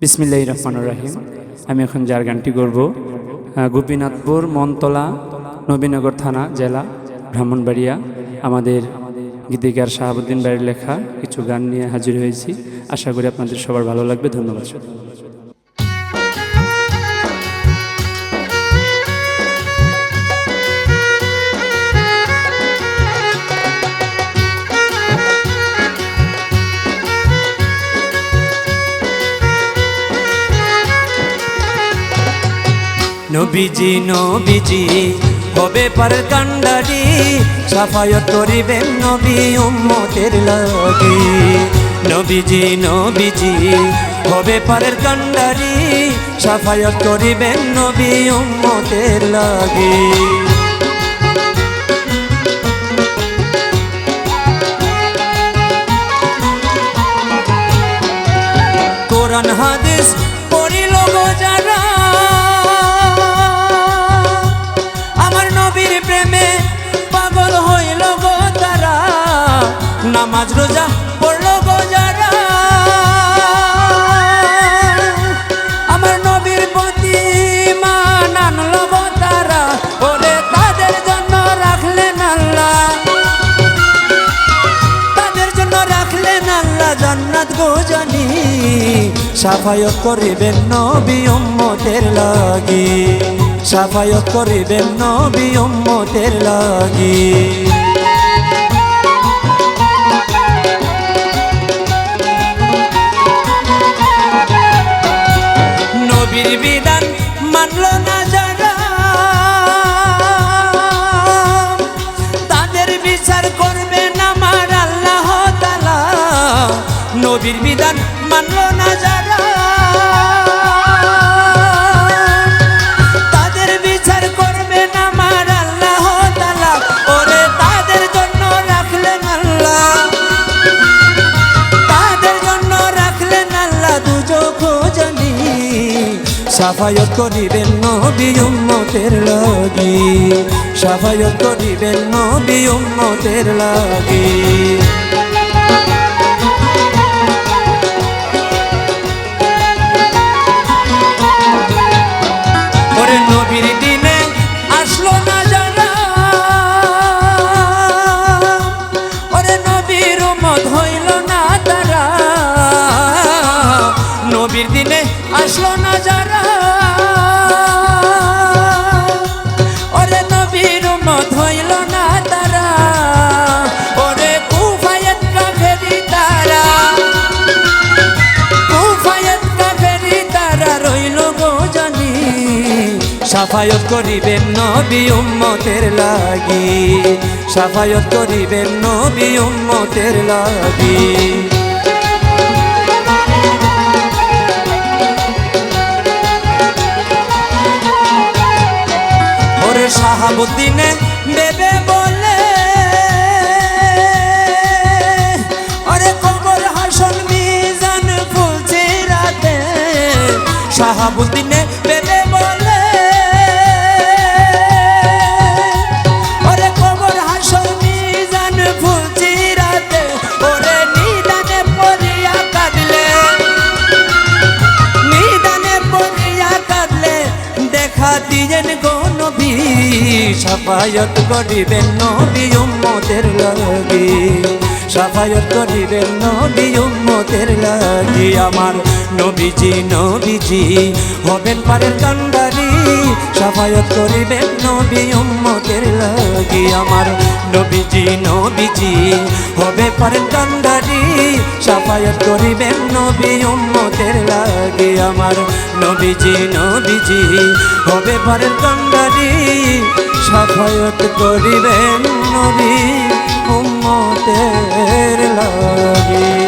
বিসমিল্লাহির রহমানির রহিম। আমি এখন যার গানটি করব গোপীনাথপুর মনতলা নবীনগর থানা জেলা ব্রাহ্মণবাড়িয়া আমাদের গীতিকার শাহাবুদ্দিন ভাইয়ের লেখা কিছু গান নিয়ে হাজির হয়েছি। আশা করি আপনাদের সবার ভালো লাগবে। ধন্যবাদ। নবীজি নবীজি হবে পার কান্ডারি, সাফায়ত করিবেন নবী উম্মতের লাগি। নবীজি নবীজি হবে পারের কান্ডারি, সাফায়ত করিবেন নবী উম্মতের লাগি। কোরআন হাদিস পড়িল গো যারা, নামাজ রোজা পড়ল গো যারা, আমার নবীর প্রতি মান আনল গো তারা, ওরে তাদের জন্য রাখলেন আল্লাহ, তাদের জন্য রাখলেন আল্লাহ জান্নাত গো জানি। সাফায়ত করিবেন নবী উম্মতের লাগি, সাফায়ত করিবেন নবী উম্মতের লাগি। নবীর বিধান মানল না যারা, তাদের বিচার করবেন আমার আল্লাহ তাআলা। নবীর বিধান মানল না যারা, তাদের বিচার করবেন আমার আল্লাহ তাআলা, ওরে তাদের জন্য রাখলেন আল্লাহ, তাদের জন্য রাখলেন আল্লাহ দুজখ জানি। সাফায়ত করিবেন নবী উম্মতের লাগি, সাফায়ত করিবেন নবী উম্মতের লাগি। ওরে নবীর দিনে আসলো না যারা, ওরে নবীর উম্মত হইল না তারা। নবীর দিনে আসলো না যারা, ওরে নবীর উম্মত হইল না তারা, ওরে কুফায়েত কাফেরি তারা, কুফায়েত কাফেরি তারা রইল গো জানি। সাফায়ত করিবেন নবী উম্মতের লাগি, সাফায়ত করিবেন নবী উম্মতের লাগি। ওরে শাহাবুদ্দিনে বেবে বলে, ওরে কবর হাসন মিজান ফুলছে রাতে। শাহাবুদ্দিনে বেবে বলে, ওরে কবর হাসন মিজান ফুলছে রাতে, ওরে নিদানে পড়িয়া কাঁদলে, নিদানে পড়িয়া কাঁদলে দেখা দিয়েন গো নবী। সাফায়ত করিবেন নবী উম্মতের লাগি, সাফায়ত করিবেন নবী উম্মতের লাগি। আমার নবীজি নবীজি হবেন পারের কান্ডারি, সাফায়ত করিবেন নবী উম্মতের লাগি। আমার নবীজি নবীজি হবে পারের কান্ডারি, সাফায়ত করিবেন নবী উম্মতের লাগি। আমার নবীজি নবীজি হবে পারের কান্ডারি, সাফায়ত করিবেন নবী উম্মতের লাগি।